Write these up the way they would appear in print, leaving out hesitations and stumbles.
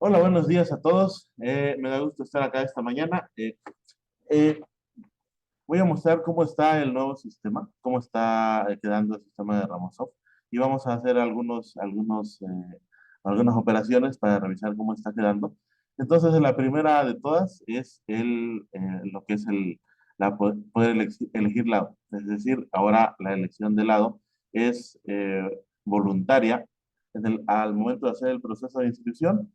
Hola, buenos días a todos. Me da gusto estar acá esta mañana. Eh, Voy a mostrar cómo está el nuevo sistema, cómo está quedando el sistema de Ramosov y vamos a hacer algunas operaciones para revisar cómo está quedando. Entonces, la primera de todas es lo que es poder elegir lado. Es decir, ahora la elección de lado es voluntaria. Al momento de hacer el proceso de inscripción,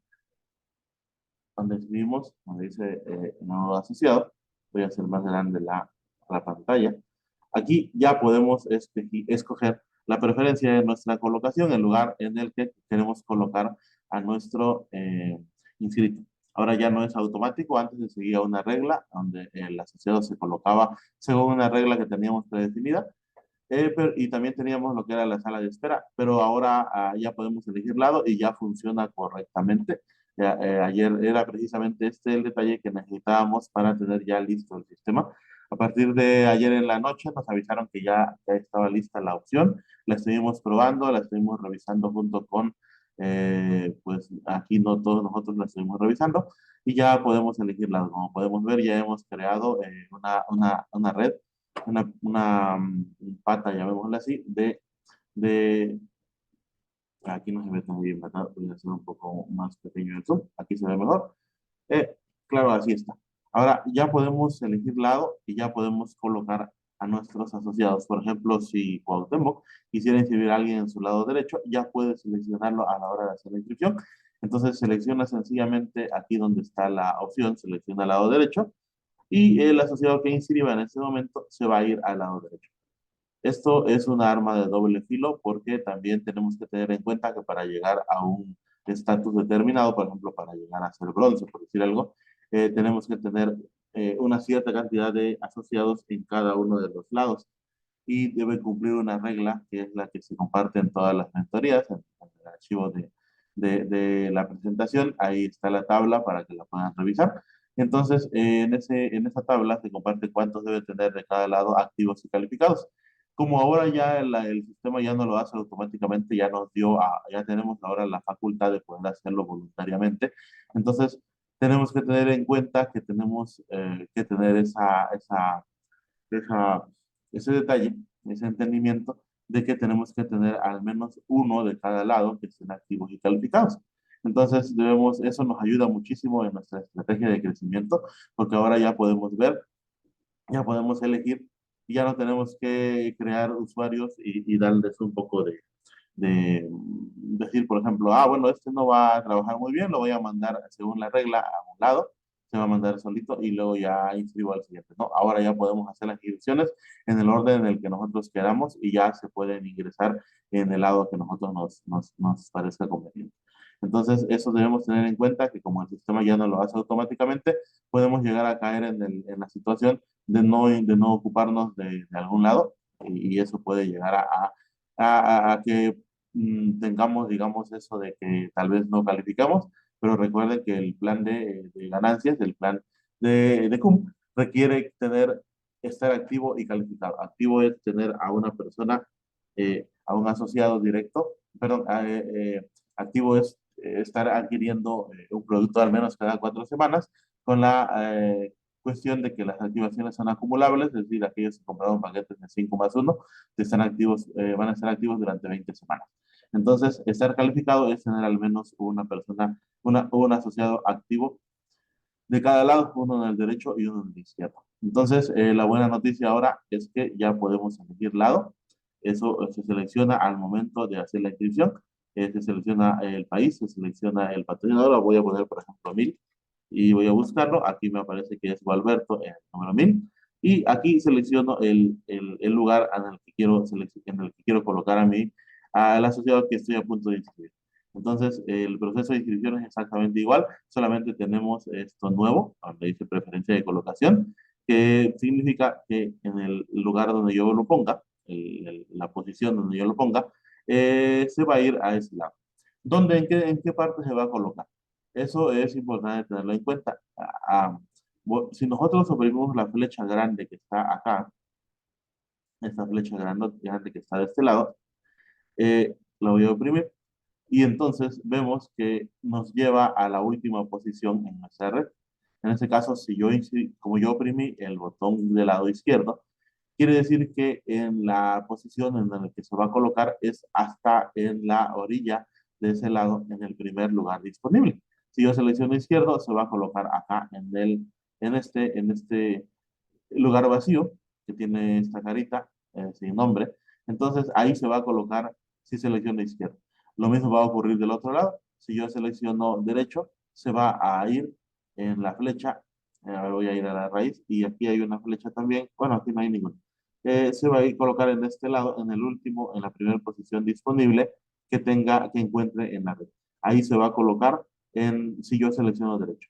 donde escribimos, donde dice nuevo asociado, voy a hacer más grande la pantalla. Aquí ya podemos escoger la preferencia de nuestra colocación, el lugar en el que queremos colocar a nuestro inscrito. Ahora ya no es automático, antes se seguía una regla donde el asociado se colocaba según una regla que teníamos predefinida, y también teníamos lo que era la sala de espera, pero ahora ya podemos elegir lado y ya funciona correctamente. Ayer era precisamente este el detalle que necesitábamos para tener ya listo el sistema. A partir de ayer en la noche nos avisaron que ya estaba lista la opción. La estuvimos probando, la estuvimos revisando junto con, pues aquí no todos nosotros la estuvimos revisando y ya podemos elegir lado. Como podemos ver, ya hemos creado una red, pata, llamémosla así, de, aquí no se ve tan bien, ¿verdad? Voy a hacer un poco más pequeño el zoom, aquí se ve mejor. Claro, así está. Ahora ya podemos elegir lado y ya podemos colocar a nuestros asociados. Por ejemplo, si Cuauhtémoc quisiera inscribir a alguien en su lado derecho, ya puede seleccionarlo a la hora de hacer la inscripción. Entonces selecciona sencillamente aquí donde está la opción, selecciona el lado derecho y el asociado que inscriba en este momento se va a ir al lado derecho. Esto es una arma de doble filo porque también tenemos que tener en cuenta que para llegar a un estatus determinado, por ejemplo, para llegar a ser bronce, por decir algo, tenemos que tener una cierta cantidad de asociados en cada uno de los lados y debe cumplir una regla que es la que se comparte en todas las mentorías, en el archivo de la presentación. Ahí está la tabla para que la puedan revisar. Entonces, en esa tabla se comparte cuántos debe tener de cada lado activos y calificados. Como ahora ya el sistema ya no lo hace automáticamente, ya tenemos ahora la facultad de poder hacerlo voluntariamente. Entonces, tenemos que tener en cuenta que tenemos que tener esa, ese detalle, ese entendimiento de que tenemos que tener al menos uno de cada lado que estén activos y calificados. Entonces, eso nos ayuda muchísimo en nuestra estrategia de crecimiento, porque ahora ya podemos ver, ya podemos elegir y ya no tenemos que crear usuarios y darles un poco de decir, por ejemplo, bueno, este no va a trabajar muy bien, lo voy a mandar según la regla a un lado, se va a mandar solito y luego ya inscribo al siguiente, ¿no? Ahora ya podemos hacer las inscripciones en el orden en el que nosotros queramos y ya se pueden ingresar en el lado que nosotros nos parezca conveniente. Entonces, eso debemos tener en cuenta que como el sistema ya no lo hace automáticamente, podemos llegar a caer en la situación de no ocuparnos de algún lado y eso puede llegar a que tengamos, digamos, eso de que tal vez no calificamos, pero recuerden que el plan de ganancias, el plan de CUM, requiere estar activo y calificado. Activo es tener a una persona, a un asociado directo, perdón, activo es estar adquiriendo un producto al menos cada 4 semanas con la cuestión de que las activaciones son acumulables, es decir, aquellos que compraron paquetes de 5 más 1 van a estar activos durante 20 semanas. Entonces, estar calificado es tener al menos una persona, un asociado activo de cada lado, uno en el derecho y uno en el izquierdo. Entonces, la buena noticia ahora es que ya podemos elegir lado. Eso se selecciona al momento de hacer la inscripción. Se selecciona el país, se selecciona el patrocinador. Voy a poner, por ejemplo, 1000 y voy a buscarlo. Aquí me aparece que es Gualberto, el número 1000. Y aquí selecciono el lugar en el que quiero colocar al asociado que estoy a punto de inscribir. Entonces, el proceso de inscripción es exactamente igual, solamente tenemos esto nuevo, donde dice preferencia de colocación, que significa que en el lugar donde yo lo ponga, la posición donde yo lo ponga, se va a ir a ese lado. ¿En qué parte se va a colocar? Eso es importante tenerlo en cuenta. Si nosotros oprimimos la flecha grande que está acá, esta flecha grande que está de este lado, la voy a oprimir y entonces vemos que nos lleva a la última posición en nuestra red. En este caso, si yo, como yo oprimí el botón del lado izquierdo, quiere decir que en la posición en la que se va a colocar es hasta en la orilla de ese lado, en el primer lugar disponible. Si yo selecciono izquierdo, se va a colocar acá en este lugar vacío que tiene esta carita sin nombre. Entonces ahí se va a colocar si selecciono izquierdo. Lo mismo va a ocurrir del otro lado. Si yo selecciono derecho, se va a ir en la flecha. Voy a ir a la raíz y aquí hay una flecha también. Bueno, aquí no hay ninguna. Se va a ir a colocar en este lado, en el último, en la primera posición disponible que encuentre en la red. Ahí se va a colocar si yo selecciono derecho.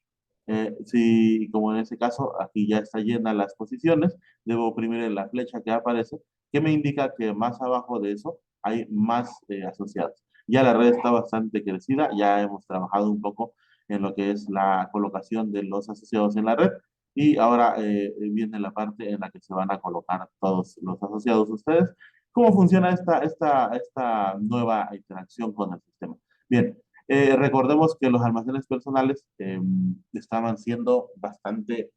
Si, como en ese caso, aquí ya está llena las posiciones, debo oprimir en la flecha que aparece, que me indica que más abajo de eso hay más asociados. Ya la red está bastante crecida, ya hemos trabajado un poco en lo que es la colocación de los asociados en la red y ahora viene la parte en la que se van a colocar todos los asociados ustedes. ¿Cómo funciona esta nueva interacción con el sistema? Bien, recordemos que los almacenes personales estaban siendo bastante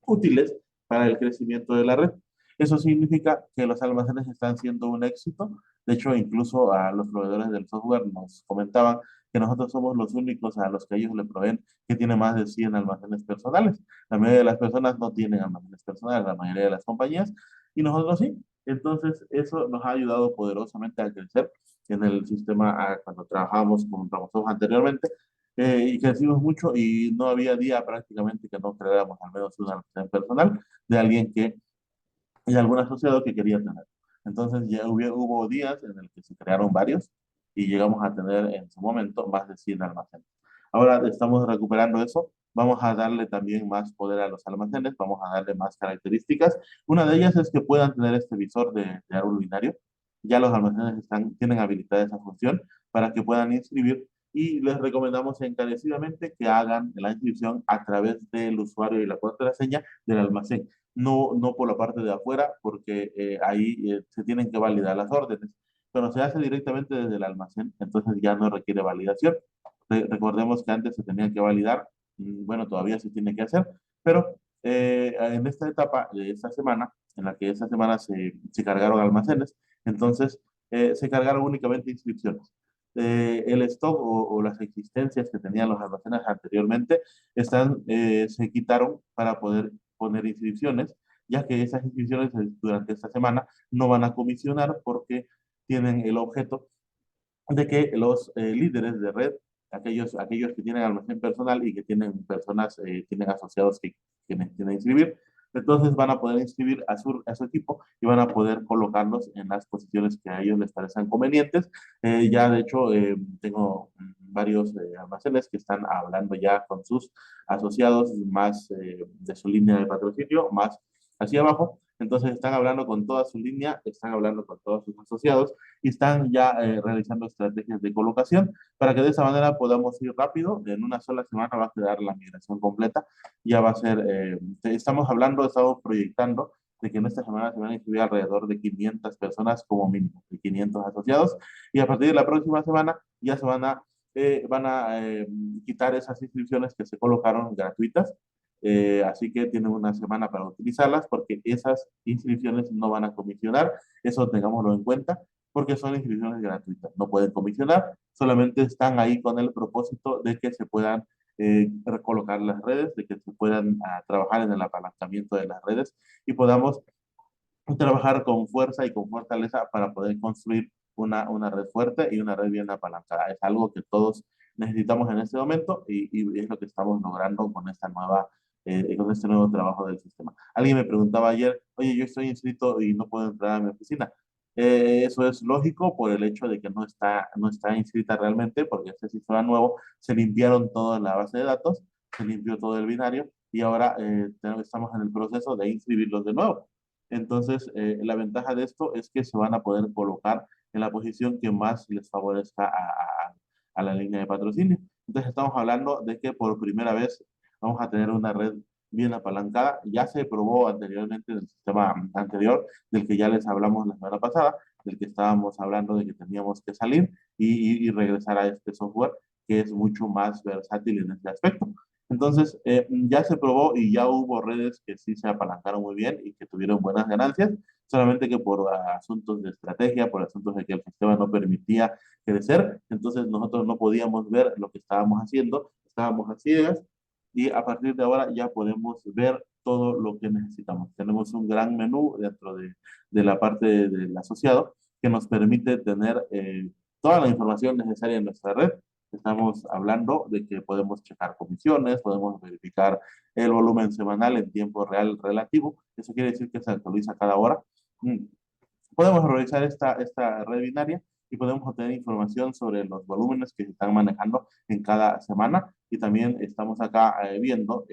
útiles para el crecimiento de la red. Eso significa que los almacenes están siendo un éxito. De hecho, incluso a los proveedores del software nos comentaban que nosotros somos los únicos a los que ellos le proveen que tiene más de 100 almacenes personales. La mayoría de las personas no tienen almacenes personales, la mayoría de las compañías, y nosotros sí. Entonces, eso nos ha ayudado poderosamente a crecer en el sistema cuando trabajábamos con Microsoft anteriormente, y crecimos mucho y no había día prácticamente que no creáramos al menos una almacén personal de alguien que, y algún asociado que quería tener. Entonces ya hubo días en el que se crearon varios y llegamos a tener en su momento más de 100 almacenes. Ahora estamos recuperando eso. Vamos a darle también más poder a los almacenes, vamos a darle más características. Una de ellas es que puedan tener este visor de árbol binario. Ya los almacenes tienen habilitada esa función para que puedan inscribir y les recomendamos encarecidamente que hagan la inscripción a través del usuario y la contraseña del almacén, no por la parte de afuera, porque ahí se tienen que validar las órdenes. Pero se hace directamente desde el almacén, entonces ya no requiere validación. Recordemos que antes se tenía que validar, bueno, todavía se tiene que hacer, pero en esta etapa de esta semana, en la que esta semana se cargaron almacenes, entonces se cargaron únicamente inscripciones. El stock o las existencias que tenían los almacenes anteriormente se quitaron para poder poner inscripciones, ya que esas inscripciones durante esta semana no van a comisionar porque tienen el objeto de que los líderes de red, aquellos que tienen almacén personal y que tienen personas, tienen asociados que quieren inscribir, entonces van a poder inscribir a su equipo y van a poder colocarlos en las posiciones que a ellos les parezcan convenientes. Ya de hecho tengo varios almacenes que están hablando ya con sus asociados más de su línea de patrocinio, más hacia abajo. Entonces están hablando con toda su línea, están hablando con todos sus asociados y están ya realizando estrategias de colocación para que de esa manera podamos ir rápido. En una sola semana va a quedar la migración completa. Ya va a ser, estamos proyectando de que en esta semana se van a inscribir alrededor de 500 personas como mínimo, de 500 asociados. Y a partir de la próxima semana ya van a quitar esas inscripciones que se colocaron gratuitas. Así que tienen una semana para utilizarlas porque esas inscripciones no van a comisionar, eso tengámoslo en cuenta, porque son inscripciones gratuitas, no pueden comisionar, solamente están ahí con el propósito de que se puedan recolocar las redes, de que se puedan trabajar en el apalancamiento de las redes y podamos trabajar con fuerza y con fortaleza para poder construir una red fuerte y una red bien apalancada. Es algo que todos necesitamos en este momento y es lo que estamos logrando con este nuevo trabajo del sistema. Alguien me preguntaba ayer, oye, yo estoy inscrito y no puedo entrar a mi oficina. Eso es lógico por el hecho de que no está inscrita realmente, porque este sistema nuevo se limpiaron toda la base de datos, se limpió todo el binario y ahora estamos en el proceso de inscribirlos de nuevo. Entonces, la ventaja de esto es que se van a poder colocar en la posición que más les favorezca a la línea de patrocinio. Entonces, estamos hablando de que por primera vez vamos a tener una red bien apalancada. Ya se probó anteriormente en el sistema anterior, del que ya les hablamos la semana pasada, del que estábamos hablando de que teníamos que salir y regresar a este software que es mucho más versátil en este aspecto. Entonces, ya se probó y ya hubo redes que sí se apalancaron muy bien y que tuvieron buenas ganancias, solamente que por asuntos de estrategia, por asuntos de que el sistema no permitía crecer, entonces nosotros no podíamos ver lo que estábamos haciendo, estábamos a ciegas y a partir de ahora ya podemos ver todo lo que necesitamos. Tenemos un gran menú dentro de la parte del asociado que nos permite tener toda la información necesaria en nuestra red. Estamos hablando de que podemos checar comisiones, podemos verificar el volumen semanal en tiempo real relativo. Eso quiere decir que se actualiza cada hora. Mm, Podemos realizar esta red binaria y podemos obtener información sobre los volúmenes que se están manejando en cada semana. Y también estamos acá viendo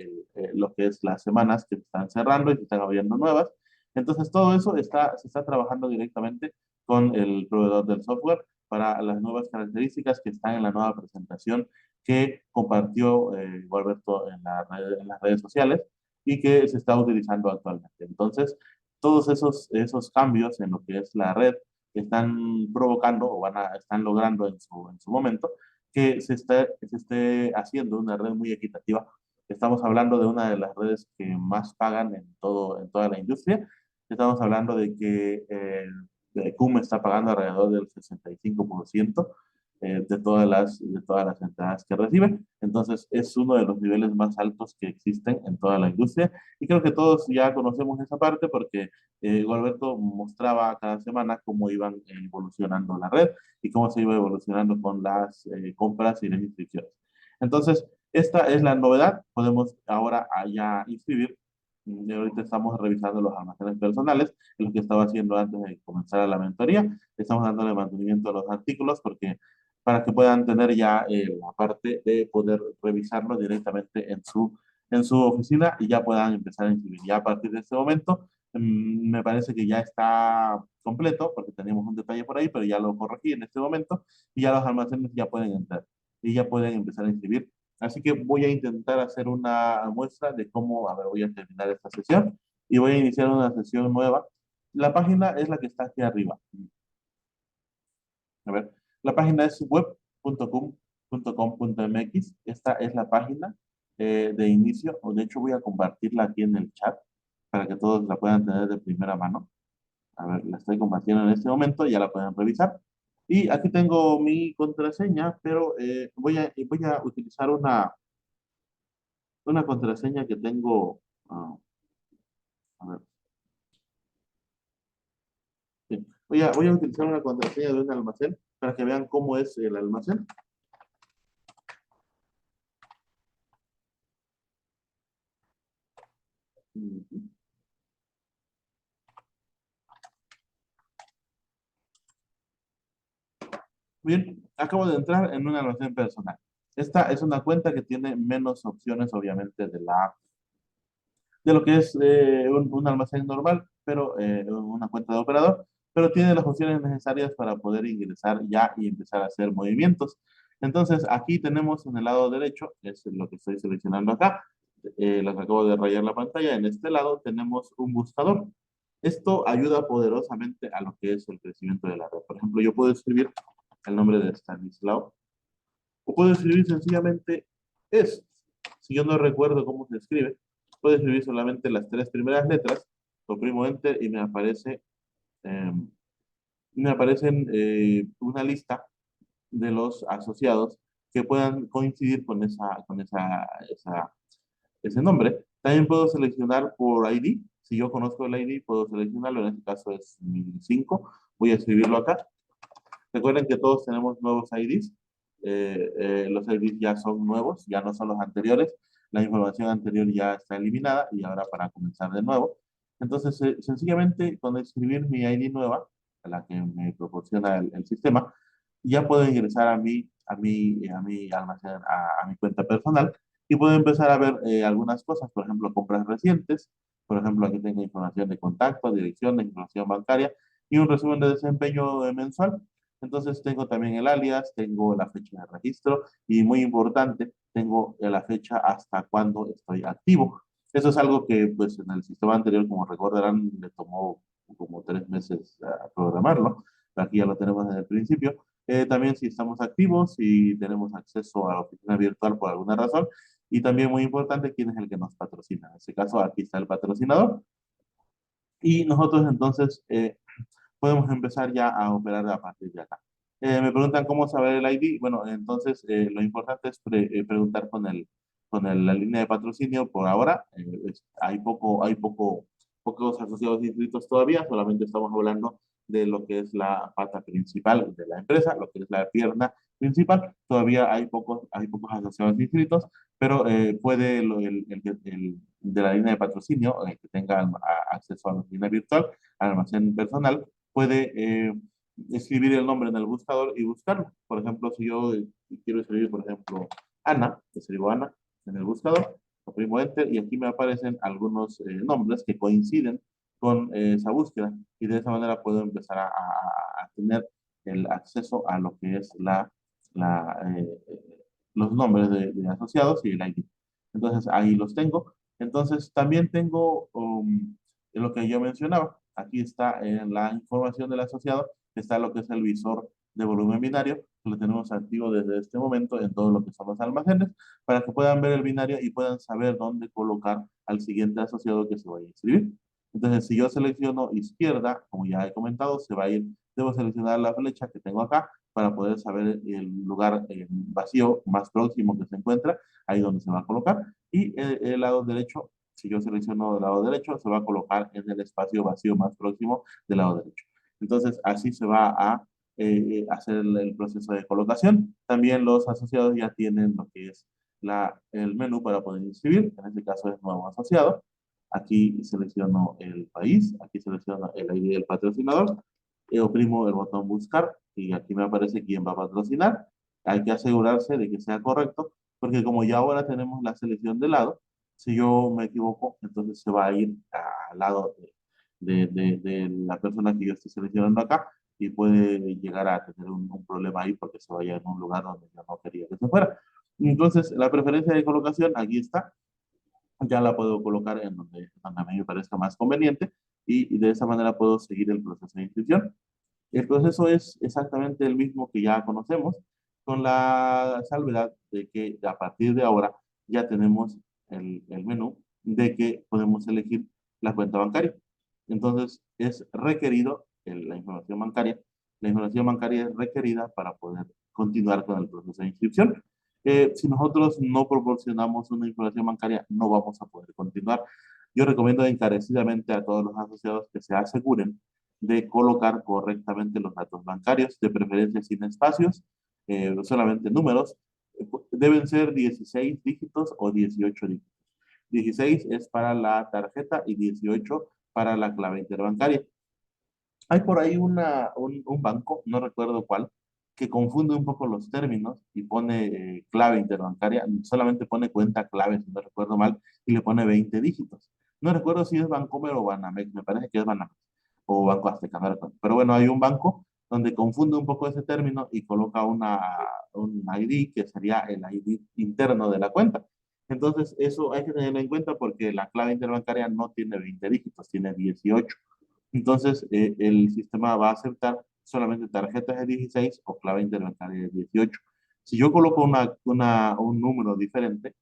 lo que es las semanas que se están cerrando y se están abriendo nuevas. Entonces, todo eso se está trabajando directamente con el proveedor del software para las nuevas características que están en la nueva presentación que compartió Gualberto en las redes sociales y que se está utilizando actualmente. Entonces, todos esos cambios en lo que es la red están provocando o están logrando en su momento que se esté haciendo una red muy equitativa. Estamos hablando de una de las redes que más pagan en toda la industria. Estamos hablando de que CUM está pagando alrededor del 65% de todas las entradas que reciben. Entonces, es uno de los niveles más altos que existen en toda la industria. Y creo que todos ya conocemos esa parte porque Gualberto mostraba cada semana cómo iban evolucionando la red y cómo se iba evolucionando con las compras y las inscripciones. Entonces, esta es la novedad. Podemos ahora ya inscribir. Ahorita estamos revisando los almacenes personales, es lo que estaba haciendo antes de comenzar la mentoría. Estamos dándole mantenimiento a los artículos porque para que puedan tener ya la parte de poder revisarlo directamente en su oficina y ya puedan empezar a inscribir. Ya a partir de este momento, me parece que ya está completo, porque teníamos un detalle por ahí, pero ya lo corregí en este momento y ya los almacenes ya pueden entrar y ya pueden empezar a inscribir. Así que voy a intentar hacer una muestra de cómo, a ver, voy a terminar esta sesión y voy a iniciar una sesión nueva. La página es la que está aquí arriba. A ver, la página es web.com.mx. Esta es la página de inicio, o de hecho voy a compartirla aquí en el chat para que todos la puedan tener de primera mano. A ver, la estoy compartiendo en este momento, ya la pueden revisar. Y aquí tengo mi contraseña, pero voy a utilizar una contraseña que tengo. A ver, sí. Voy a utilizar una contraseña de un almacén para que vean cómo es el almacén. Bien, acabo de entrar en un almacén personal. Esta es una cuenta que tiene menos opciones, obviamente, de lo que es un almacén normal, pero una cuenta de operador, pero tiene las opciones necesarias para poder ingresar ya y empezar a hacer movimientos. Entonces, aquí tenemos en el lado derecho, que es lo que estoy seleccionando acá, les acabo de rayar la pantalla, en este lado tenemos un buscador. Esto ayuda poderosamente a lo que es el crecimiento de la red. Por ejemplo, yo puedo escribir el nombre de Stanislao, o puedo escribir sencillamente es. Si yo no recuerdo cómo se escribe, puedo escribir solamente las tres primeras letras, oprimo Enter y eh, me aparecen una lista de los asociados que puedan coincidir ese nombre. También puedo seleccionar por ID. Si yo conozco el ID, puedo seleccionarlo. En este caso es mi 5. Voy a escribirlo acá. Recuerden que todos tenemos nuevos IDs. Los IDs ya son nuevos, ya no son los anteriores. La información anterior ya está eliminada y ahora para comenzar de nuevo. Entonces, sencillamente con escribir mi ID nueva, a la que me proporciona el sistema, ya puedo ingresar a mi almacén, a mi cuenta personal y puedo empezar a ver algunas cosas, por ejemplo, compras recientes. Por ejemplo, aquí tengo información de contacto, dirección, de información bancaria y un resumen de desempeño mensual. Entonces tengo también el alias, tengo la fecha de registro y muy importante, tengo la fecha hasta cuando estoy activo. Eso es algo que pues en el sistema anterior, como recordarán, le tomó como 3 meses a programarlo. aquí ya lo tenemos desde el principio. También si estamos activos, si tenemos acceso a la oficina virtual por alguna razón, y también muy importante, quién es el que nos patrocina. En este caso, aquí está el patrocinador, y nosotros entonces podemos empezar ya a operar a partir de acá. Me preguntan cómo saber el ID. Bueno, entonces lo importante es preguntar la línea de patrocinio por ahora. Pocos asociados inscritos todavía, solamente estamos hablando de lo que es la pata principal de la empresa, lo que es la pierna principal. Todavía hay pocos asociados inscritos, pero puede el de la línea de patrocinio, que tenga acceso a la línea virtual, al almacén personal, puede escribir el nombre en el buscador y buscarlo. Por ejemplo, si yo quiero escribir, por ejemplo, Ana, escribo Ana en el buscador, oprimo Enter y aquí me aparecen algunos nombres que coinciden con esa búsqueda y de esa manera puedo empezar a tener el acceso a lo que es la, los nombres de asociados y el ID. Entonces ahí los tengo. Entonces también tengo lo que yo mencionaba. Aquí está en la información del asociado, está lo que es el visor de volumen binario, que lo tenemos activo desde este momento en todo lo que son los almacenes, para que puedan ver el binario y puedan saber dónde colocar al siguiente asociado que se vaya a inscribir. Entonces, si yo selecciono izquierda, como ya he comentado, se va a ir, debo seleccionar la flecha que tengo acá para poder saber el lugar vacío más próximo que se encuentra, ahí donde se va a colocar. Y el lado derecho, si yo selecciono el lado derecho, se va a colocar en el espacio vacío más próximo del lado derecho. Entonces, así se va a hacer el proceso de colocación. También los asociados ya tienen lo que es el menú para poder inscribir. En este caso es nuevo asociado. Aquí selecciono el país, aquí selecciono el ID del patrocinador, oprimo el botón buscar y aquí me aparece quién va a patrocinar. Hay que asegurarse de que sea correcto, porque como ya ahora tenemos la selección de lado, si yo me equivoco, entonces se va a ir al lado de la persona que yo estoy seleccionando acá y puede llegar a tener un problema ahí porque se vaya en un lugar donde yo no quería que se fuera. Entonces, la preferencia de colocación, aquí está, ya la puedo colocar en donde a mí me parezca más conveniente y de esa manera puedo seguir el proceso de inscripción. El proceso es exactamente el mismo que ya conocemos, con la salvedad de que a partir de ahora ya tenemos el menú de que podemos elegir la cuenta bancaria. Entonces, es requerido la información bancaria. La información bancaria es requerida para poder continuar con el proceso de inscripción. Si nosotros no proporcionamos una información bancaria, no vamos a poder continuar. Yo recomiendo encarecidamente a todos los asociados que se aseguren de colocar correctamente los datos bancarios, de preferencia sin espacios, solamente números. Deben ser 16 dígitos o 18 dígitos. 16 es para la tarjeta y 18 para la clave interbancaria. Hay por ahí un banco, no recuerdo cuál, que confunde un poco los términos y pone clave interbancaria, solamente pone cuenta clave, si no recuerdo mal, y le pone 20 dígitos. No recuerdo si es Bancomer o Banamex, me parece que es Banamex, o Banco Azteca, no recuerdo. Pero bueno, hay un banco donde confunde un poco ese término y coloca un ID que sería el ID interno de la cuenta. Entonces, eso hay que tenerlo en cuenta porque la clave interbancaria no tiene 20 dígitos, tiene 18. Entonces, el sistema va a aceptar solamente tarjetas de 16 o clave interbancaria de 18. Si yo coloco un número diferente,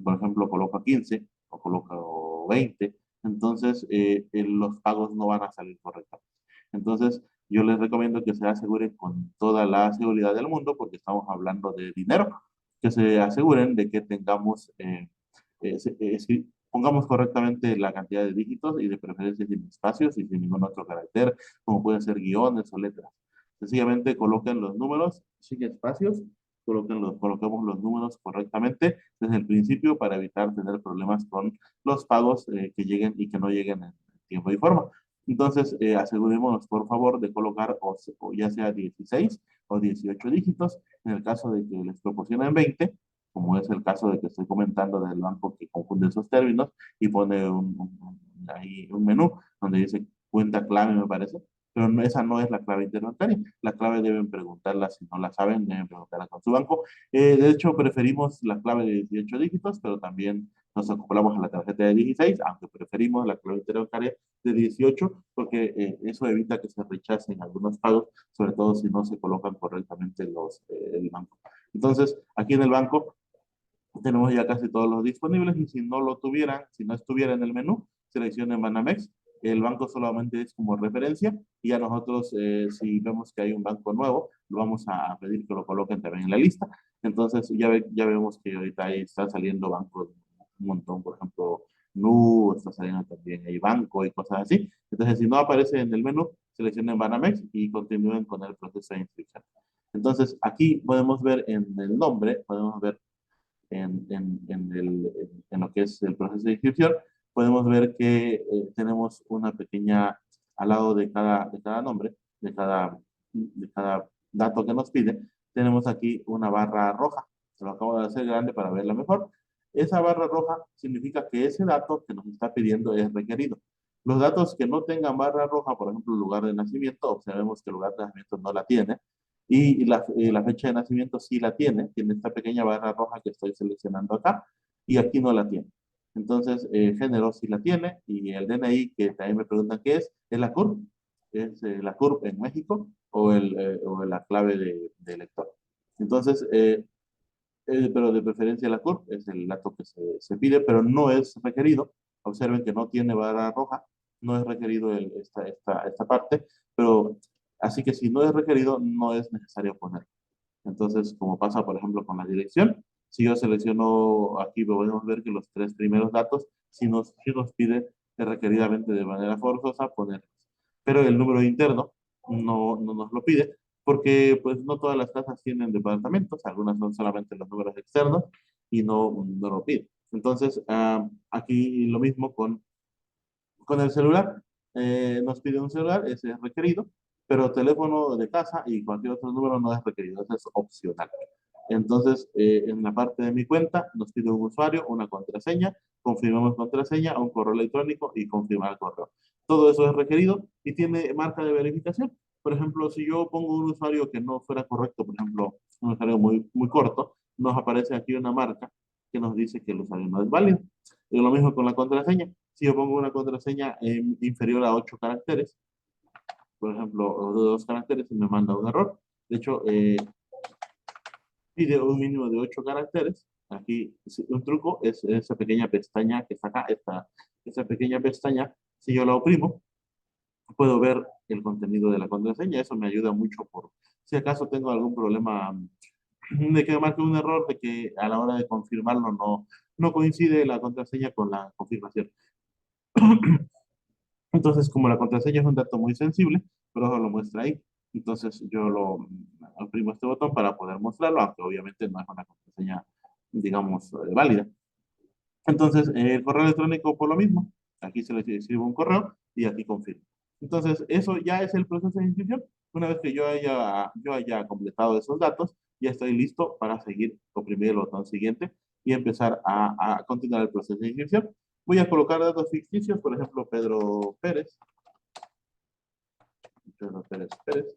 por ejemplo, coloco 15 o coloco 20, entonces los pagos no van a salir correctamente. Entonces, yo les recomiendo que se aseguren con toda la seguridad del mundo, porque estamos hablando de dinero, que se aseguren de que tengamos sí, pongamos correctamente la cantidad de dígitos y de preferencia sin espacios y sin ningún otro carácter, como pueden ser guiones o letras. Sencillamente coloquen los números sin espacios, coloquemos los números correctamente desde el principio para evitar tener problemas con los pagos que lleguen y que no lleguen en tiempo y forma. Entonces, asegurémonos, por favor, de colocar o ya sea 16 o 18 dígitos. En el caso de que les proporcionen 20, como es el caso de que estoy comentando del banco que confunde esos términos y pone ahí un menú donde dice cuenta clave, me parece, pero esa no es la clave interbancaria. La clave deben preguntarla, si no la saben, deben preguntarla con su banco. De hecho, preferimos la clave de 18 dígitos, pero también nos acoplamos a la tarjeta de 16, aunque preferimos la clave interbancaria de 18, porque eso evita que se rechacen algunos pagos, sobre todo si no se colocan correctamente el banco. Entonces, aquí en el banco tenemos ya casi todos los disponibles y si no lo tuvieran, si no estuviera en el menú, seleccionen Banamex. El banco solamente es como referencia y a nosotros, si vemos que hay un banco nuevo, lo vamos a pedir que lo coloquen también en la lista. Entonces, ya vemos que ahorita ahí están saliendo bancos un montón, por ejemplo, Nu, está saliendo también ahí banco y cosas así. Entonces, si no aparece en el menú, seleccionen Banamex y continúen con el proceso de inscripción. Entonces, aquí podemos ver en el nombre, podemos ver en lo que es el proceso de inscripción, podemos ver que tenemos una pequeña, al lado de cada nombre, de cada dato que nos pide, tenemos aquí una barra roja. Se lo acabo de hacer grande para verla mejor. Esa barra roja significa que ese dato que nos está pidiendo es requerido. Los datos que no tengan barra roja, por ejemplo, el lugar de nacimiento, observemos que el lugar de nacimiento no la tiene, y la fecha de nacimiento sí la tiene esta pequeña barra roja que estoy seleccionando acá, y aquí no la tiene. Entonces, género sí la tiene, y el DNI, que también me preguntan qué es la CURP, es la CURP en México, o la clave de elector. Entonces, pero de preferencia la CURP es el dato que se pide, pero no es requerido. Observen que no tiene barra roja, no es requerido esta parte, pero así que si no es requerido, no es necesario ponerlo. Entonces, como pasa, por ejemplo, con la dirección, si yo selecciono aquí, podemos ver que los tres primeros datos, si nos pide requeridamente de manera forzosa ponerlos. Pero el número interno no nos lo pide, porque pues no todas las casas tienen departamentos, algunas son solamente los números externos y no lo pide. Entonces, aquí lo mismo con el celular. Nos pide un celular, ese es requerido, pero teléfono de casa y cualquier otro número no es requerido, ese es opcional. Entonces, en la parte de mi cuenta nos pide un usuario, una contraseña, confirmamos contraseña, un correo electrónico y confirmar el correo. Todo eso es requerido y tiene marca de verificación. Por ejemplo, si yo pongo un usuario que no fuera correcto, por ejemplo, un usuario muy corto, nos aparece aquí una marca que nos dice que el usuario no es válido. Y lo mismo con la contraseña. Si yo pongo una contraseña inferior a 8 caracteres, por ejemplo, o de 2 caracteres, me manda un error. De hecho, pide un mínimo de 8 caracteres. Aquí un truco es esa pequeña pestaña que está acá, esa pequeña pestaña, si yo la oprimo, puedo ver el contenido de la contraseña. Eso me ayuda mucho por si acaso tengo algún problema de que me marque un error, de que a la hora de confirmarlo no coincide la contraseña con la confirmación. Entonces, como la contraseña es un dato muy sensible, pero lo muestra ahí. Entonces, yo lo oprimo este botón para poder mostrarlo, aunque obviamente no es una contraseña, digamos, válida. Entonces, el correo electrónico por lo mismo. Aquí se le escribe un correo y aquí confirmo. Entonces, eso ya es el proceso de inscripción. Una vez que yo haya completado esos datos, ya estoy listo para seguir, oprimir el botón siguiente y empezar a continuar el proceso de inscripción. Voy a colocar datos ficticios, por ejemplo, Pedro Pérez. Pedro Pérez Pérez.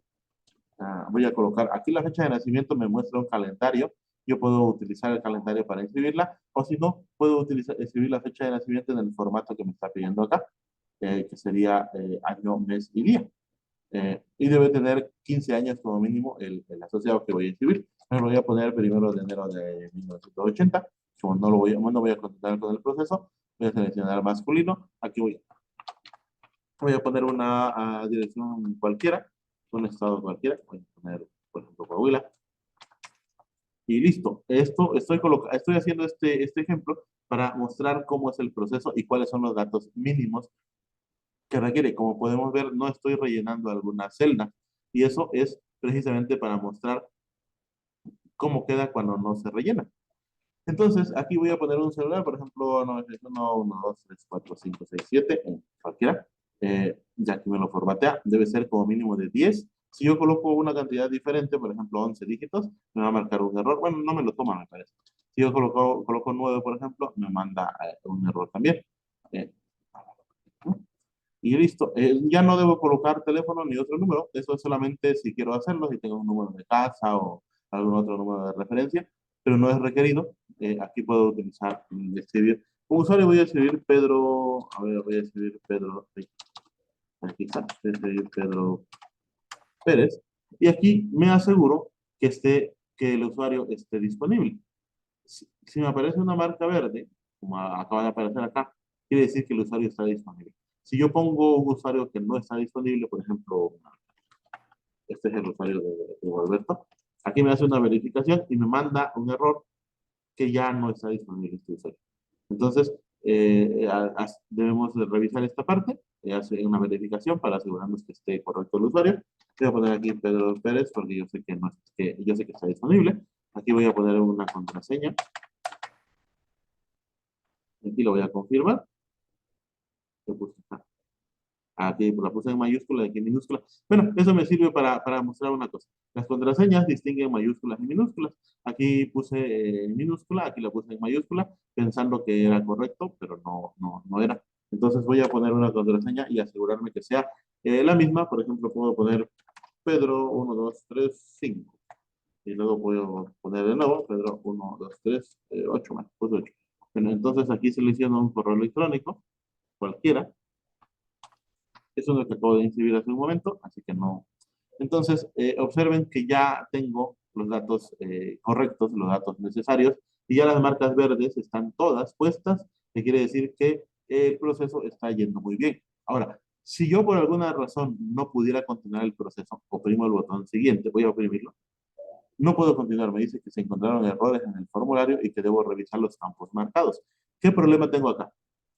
Voy a colocar aquí la fecha de nacimiento, me muestra un calendario. Yo puedo utilizar el calendario para inscribirla, o si no, puedo escribir la fecha de nacimiento en el formato que me está pidiendo acá, que sería año, mes y día. Y debe tener 15 años como mínimo el asociado que voy a inscribir. Me voy a poner 1 de enero de 1980. Como no voy a continuar con el proceso, voy a seleccionar masculino. Aquí voy a poner una dirección cualquiera, un estado cualquiera. Voy a poner, por ejemplo, Coahuila. Y listo. Estoy haciendo este ejemplo para mostrar cómo es el proceso y cuáles son los datos mínimos que requiere. Como podemos ver, no estoy rellenando alguna celda. Y eso es precisamente para mostrar cómo queda cuando no se rellena. Entonces, aquí voy a poner un celular, por ejemplo, 961, 1, 2, 3, 4, 5, 6, 7, cualquiera. Ya que me lo formatea, debe ser como mínimo de 10. Si yo coloco una cantidad diferente, por ejemplo, 11 dígitos, me va a marcar un error. Bueno, no me lo toma, me parece. Si yo coloco 9, por ejemplo, me manda un error también. Eh, y listo. Ya no debo colocar teléfono ni otro número. Eso es solamente si quiero hacerlo, si tengo un número de casa o algún otro número de referencia, pero no es requerido. Aquí puedo utilizar, escribir Como usuario voy a escribir Pedro, a ver, voy a escribir Pedro, aquí está, voy a escribir Pedro Pérez, y aquí me aseguro que el usuario esté disponible. Si me aparece una marca verde, como acaba de aparecer acá, quiere decir que el usuario está disponible. Si yo pongo un usuario que no está disponible, por ejemplo, este es el usuario de Alberto, aquí me hace una verificación y me manda un error que ya no está disponible este usuario. Entonces, debemos de revisar esta parte, hacer una verificación para asegurarnos que esté correcto el usuario. Voy a poner aquí Pedro Pérez porque yo sé que, no, yo sé que está disponible. Aquí voy a poner una contraseña. Aquí lo voy a confirmar. Aquí la puse en mayúscula y aquí en minúscula. Bueno, eso me sirve para mostrar una cosa. Las contraseñas distinguen mayúsculas y minúsculas. Aquí puse en minúscula, aquí la puse en mayúscula, pensando que era correcto, pero no era. Entonces voy a poner una contraseña y asegurarme que sea la misma. Por ejemplo, puedo poner Pedro 1, 2, 3, 5. Y luego puedo poner de nuevo Pedro 1, 2, 3, 8 más, pues 8. Bueno, entonces aquí selecciono un correo electrónico, cualquiera. Eso es lo que acabo de inscribir hace un momento, así que no. Entonces, observen que ya tengo los datos correctos, los datos necesarios, y ya las marcas verdes están todas puestas, que quiere decir que el proceso está yendo muy bien. Ahora, si yo por alguna razón no pudiera continuar el proceso, oprimo el botón siguiente, voy a oprimirlo. No puedo continuar, me dice que se encontraron errores en el formulario y que debo revisar los campos marcados. ¿Qué problema tengo acá?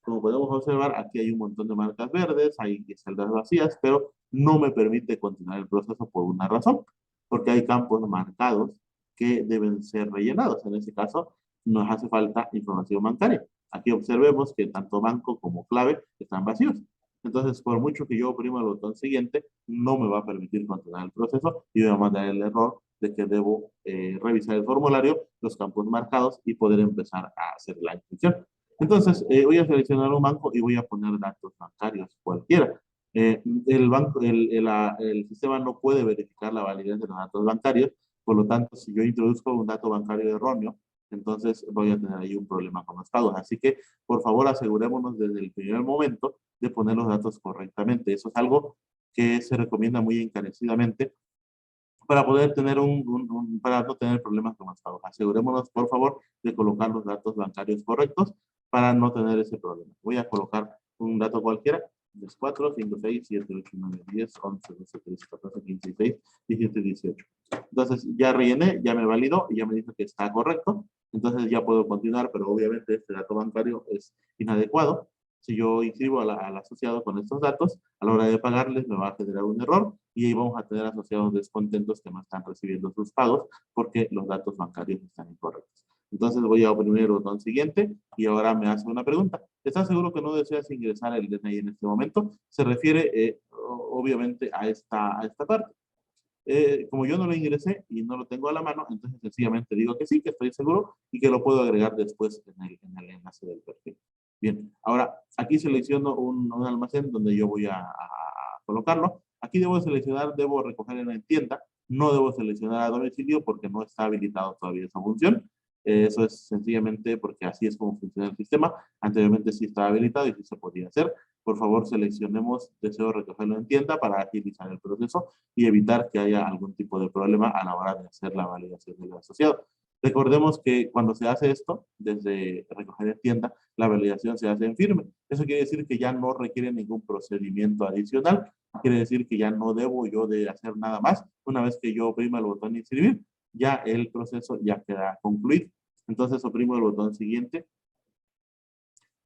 Como podemos observar, aquí hay un montón de marcas verdes, hay celdas vacías, pero no me permite continuar el proceso por una razón, porque hay campos marcados que deben ser rellenados. En este caso, nos hace falta información bancaria. Aquí observemos que tanto banco como clave están vacíos. Entonces, por mucho que yo oprima el botón siguiente, no me va a permitir continuar el proceso y me va a mandar el error de que debo revisar el formulario, los campos marcados y poder empezar a hacer la inscripción. Entonces, voy a seleccionar un banco y voy a poner datos bancarios cualquiera. El banco, el sistema no puede verificar la validez de los datos bancarios, por lo tanto, si yo introduzco un dato bancario erróneo, entonces voy a tener ahí un problema con los pagos. Así que, por favor, asegurémonos desde el primer momento de poner los datos correctamente. Eso es algo que se recomienda muy encarecidamente para poder tener para no tener problemas con los pagos. Asegurémonos, por favor, de colocar los datos bancarios correctos para no tener ese problema. Voy a colocar un dato cualquiera, 10, 4, 5, 6, 7, 8, 9, 10, 11, 12, 13, 14, 15, 16, 17, 18. Entonces ya rellené, ya me validó y ya me dice que está correcto. Entonces ya puedo continuar, pero obviamente este dato bancario es inadecuado. Si yo inscribo al asociado con estos datos, a la hora de pagarles me va a generar un error y ahí vamos a tener asociados descontentos que no están recibiendo sus pagos porque los datos bancarios están incorrectos. Entonces voy a oprimir el botón siguiente y ahora me hace una pregunta. ¿Estás seguro que no deseas ingresar el DNI en este momento? Se refiere obviamente a esta parte. Como yo no lo ingresé y no lo tengo a la mano, entonces sencillamente digo que sí, que estoy seguro y que lo puedo agregar después en el enlace del perfil. Bien, ahora aquí selecciono un almacén donde yo voy a colocarlo. Aquí debo seleccionar, debo recoger en tienda, no debo seleccionar a domicilio porque no está habilitado todavía esa función. Eso es sencillamente porque así es como funciona el sistema. Anteriormente sí estaba habilitado y sí se podía hacer. Por favor, seleccionemos deseo recogerlo en tienda para agilizar el proceso y evitar que haya algún tipo de problema a la hora de hacer la validación del asociado. Recordemos que cuando se hace esto, desde recoger en tienda, la validación se hace en firme. Eso quiere decir que ya no requiere ningún procedimiento adicional. Quiere decir que ya no debo yo de hacer nada más. Una vez que yo oprima el botón inscribir, ya el proceso ya queda concluido. Entonces oprimo el botón siguiente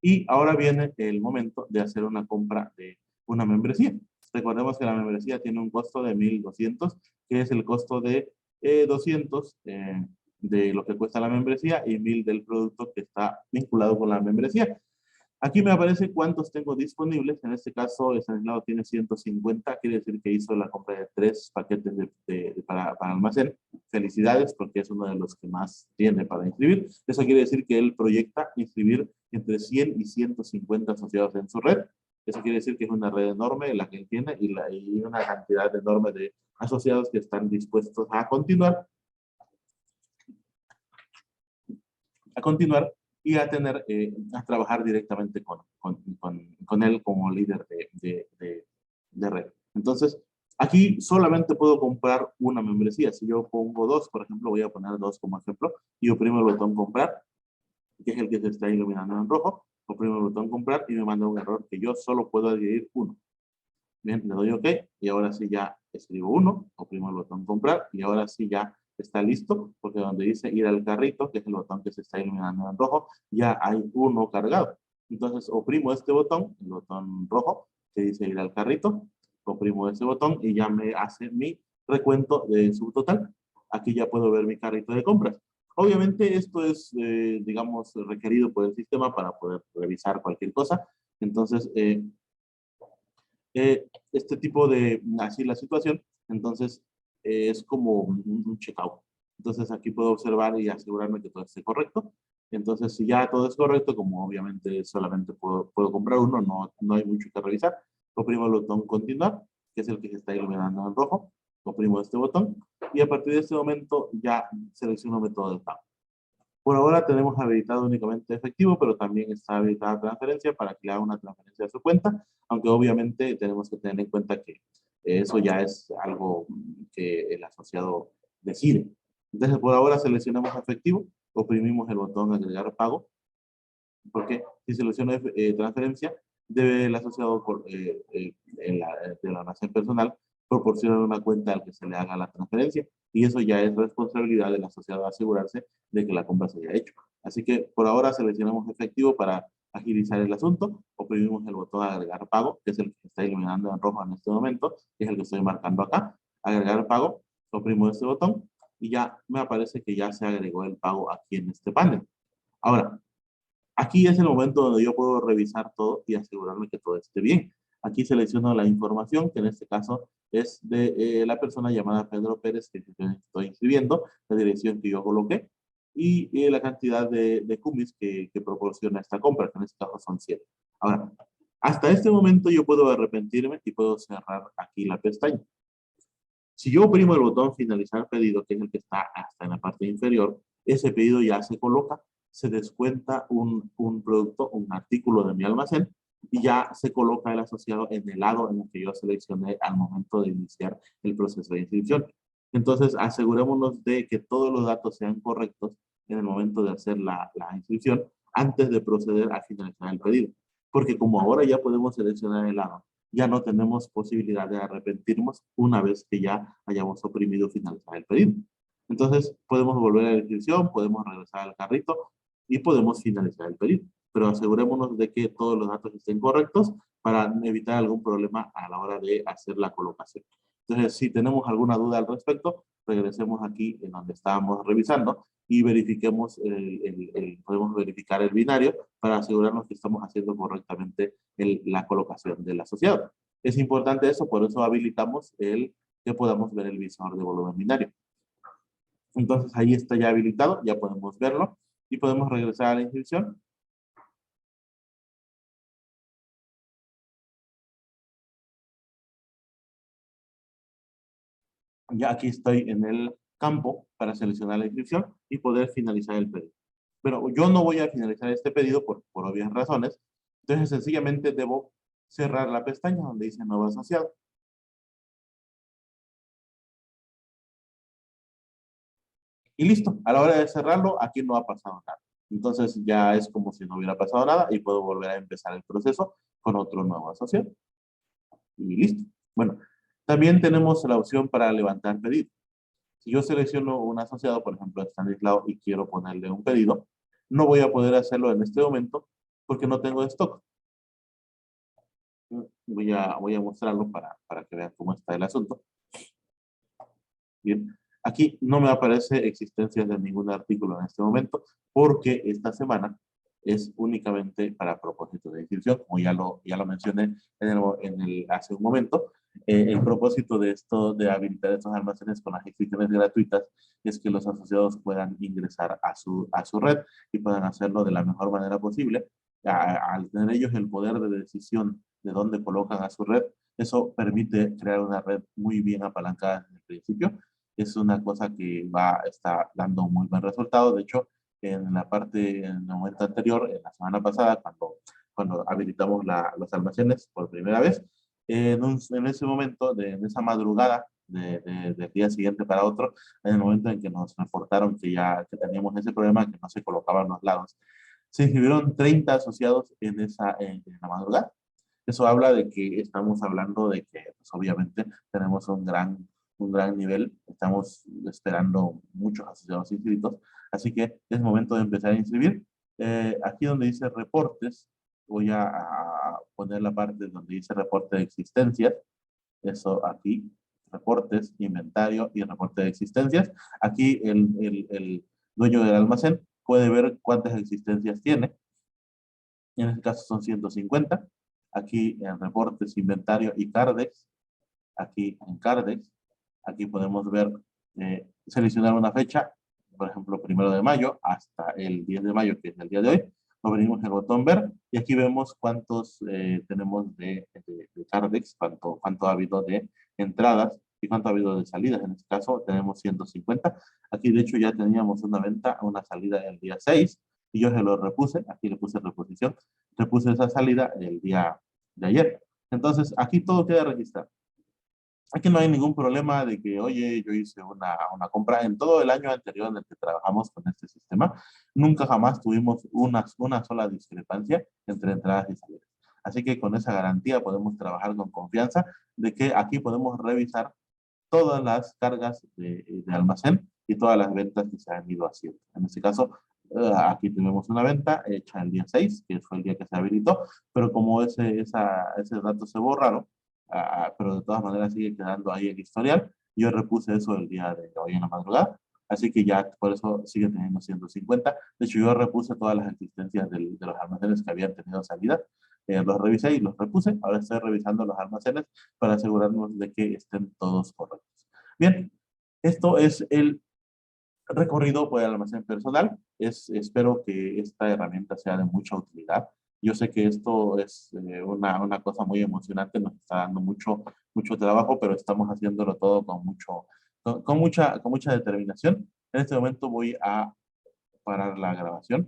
y ahora viene el momento de hacer una compra de una membresía. Recordemos que la membresía tiene un costo de 1,200, que es el costo de 200 de lo que cuesta la membresía y 1,000 del producto que está vinculado con la membresía. Aquí me aparece cuántos tengo disponibles. En este caso, el Stanislao tiene 150. Quiere decir que hizo la compra de 3 paquetes para almacén. Felicidades, porque es uno de los que más tiene para inscribir. Eso quiere decir que él proyecta inscribir entre 100 y 150 asociados en su red. Eso quiere decir que es una red enorme la que él tiene y una cantidad enorme de asociados que están dispuestos a continuar y a tener, a trabajar directamente con él como líder de red. Entonces, aquí solamente puedo comprar una membresía. Si yo pongo dos, por ejemplo, voy a poner dos como ejemplo, y oprimo el botón comprar, que es el que se está iluminando en rojo, oprimo el botón comprar y me manda un error que yo solo puedo adquirir uno. Bien, le doy OK y ahora sí ya escribo uno, oprimo el botón comprar y ahora sí ya está listo, porque donde dice ir al carrito, que es el botón que se está iluminando en rojo, ya hay uno cargado. Entonces oprimo este botón, el botón rojo, que dice ir al carrito, oprimo ese botón y ya me hace mi recuento de subtotal. Aquí ya puedo ver mi carrito de compras. Obviamente esto es, digamos, requerido por el sistema para poder revisar cualquier cosa. Entonces, este tipo de, así la situación, entonces es como un checkout. Entonces aquí puedo observar y asegurarme que todo esté correcto. Entonces si ya todo es correcto, como obviamente solamente puedo comprar uno, no hay mucho que revisar, oprimo el botón continuar, que es el que se está iluminando en rojo, oprimo este botón y a partir de este momento ya selecciono método de pago. Por ahora tenemos habilitado únicamente efectivo, pero también está habilitada transferencia para que le haga una transferencia a su cuenta, aunque obviamente tenemos que tener en cuenta que eso ya es algo que el asociado decide. Entonces, por ahora seleccionamos efectivo, oprimimos el botón agregar pago, porque si selecciono transferencia, debe el asociado del almacén personal proporcionar una cuenta al que se le haga la transferencia y eso ya es responsabilidad del asociado asegurarse de que la compra se haya hecho. Así que por ahora seleccionamos efectivo para agilizar el asunto, oprimimos el botón agregar pago, que es el que está iluminando en rojo en este momento, que es el que estoy marcando acá, agregar pago, oprimo este botón y ya me aparece que ya se agregó el pago aquí en este panel. Ahora, aquí es el momento donde yo puedo revisar todo y asegurarme que todo esté bien. Aquí selecciono la información, que en este caso es de la persona llamada Pedro Pérez, que estoy inscribiendo, la dirección que yo coloqué, y la cantidad de cumis que proporciona esta compra, que en este caso son 7. Ahora, hasta este momento yo puedo arrepentirme y puedo cerrar aquí la pestaña. Si yo oprimo el botón finalizar pedido, que es el que está hasta en la parte inferior, ese pedido ya se coloca, se descuenta un producto, un artículo de mi almacén y ya se coloca el asociado en el lado en el que yo seleccioné al momento de iniciar el proceso de inscripción. Entonces, asegurémonos de que todos los datos sean correctos en el momento de hacer la inscripción antes de proceder a finalizar el pedido. Porque como ahora ya podemos seleccionar el lado, ya no tenemos posibilidad de arrepentirnos una vez que ya hayamos oprimido finalizar el pedido. Entonces, podemos volver a la inscripción, podemos regresar al carrito y podemos finalizar el pedido. Pero asegurémonos de que todos los datos estén correctos para evitar algún problema a la hora de hacer la colocación. Entonces, si tenemos alguna duda al respecto, regresemos aquí en donde estábamos revisando y verifiquemos, podemos verificar el binario para asegurarnos que estamos haciendo correctamente la colocación del asociado. Es importante eso, por eso habilitamos que podamos ver el visor de volumen binario. Entonces ahí está ya habilitado, ya podemos verlo y podemos regresar a la inscripción. Ya aquí estoy en el campo para seleccionar la inscripción y poder finalizar el pedido. Pero yo no voy a finalizar este pedido por obvias razones. Entonces sencillamente debo cerrar la pestaña donde dice nuevo asociado. Y listo, a la hora de cerrarlo, aquí no ha pasado nada. Entonces ya es como si no hubiera pasado nada y puedo volver a empezar el proceso con otro nuevo asociado. Y listo. Bueno, también tenemos la opción para levantar pedido. Si yo selecciono un asociado, por ejemplo, Stanislao, y quiero ponerle un pedido, no voy a poder hacerlo en este momento porque no tengo stock. Voy a mostrarlo para que vean cómo está el asunto. Bien, aquí no me aparece existencia de ningún artículo en este momento porque esta semana es únicamente para propósito de inscripción, como ya lo mencioné hace un momento. El propósito de esto, de habilitar estos almacenes con las inscripciones gratuitas, es que los asociados puedan ingresar a su red y puedan hacerlo de la mejor manera posible. Al tener ellos el poder de decisión de dónde colocan a su red, eso permite crear una red muy bien apalancada desde el principio. Es una cosa que está dando muy buen resultado. De hecho, en la parte, en el momento anterior, en la semana pasada, cuando habilitamos los almacenes por primera vez. En ese momento, en esa madrugada del día siguiente para otro, en el momento en que nos reportaron que teníamos ese problema, que no se colocaban los lados, se inscribieron 30 asociados en la madrugada. Eso habla de que estamos hablando de que, pues, obviamente, tenemos un gran nivel. Estamos esperando muchos asociados inscritos. Así que es momento de empezar a inscribir. Aquí donde dice reportes, voy a poner la parte donde dice reporte de existencias. Eso aquí, reportes, inventario y reporte de existencias. Aquí el dueño del almacén puede ver cuántas existencias tiene. En este caso son 150. Aquí en reportes, inventario y Cardex. Aquí en Cardex. Aquí podemos ver, seleccionar una fecha, por ejemplo, 1 de mayo hasta el 10 de mayo, que es el día de hoy. Abrimos el botón ver y aquí vemos cuántos tenemos de Cardex, cuánto ha habido de entradas y cuánto ha habido de salidas. En este caso tenemos 150. Aquí de hecho ya teníamos una venta, una salida el día 6 y yo se lo repuse, aquí le puse reposición, repuse esa salida el día de ayer. Entonces aquí todo queda registrado. Aquí no hay ningún problema de que, oye, yo hice una compra en todo el año anterior en el que trabajamos con este sistema. Nunca jamás tuvimos una sola discrepancia entre entradas y salidas. Así que con esa garantía podemos trabajar con confianza de que aquí podemos revisar todas las cargas de almacén y todas las ventas que se han ido haciendo. En este caso, aquí tenemos una venta hecha el día 6, que fue el día que se habilitó, pero como ese dato se borraron, pero de todas maneras sigue quedando ahí el historial. Yo repuse eso el día de hoy en la madrugada, así que ya por eso sigue teniendo 150. De hecho, yo repuse todas las existencias de los almacenes que habían tenido salida. Los revisé y los repuse. Ahora estoy revisando los almacenes para asegurarnos de que estén todos correctos. Bien, esto es el recorrido por el almacén personal. Espero que esta herramienta sea de mucha utilidad. Yo sé que esto es una cosa muy emocionante, nos está dando mucho trabajo, pero estamos haciéndolo todo con mucha determinación. En este momento voy a parar la grabación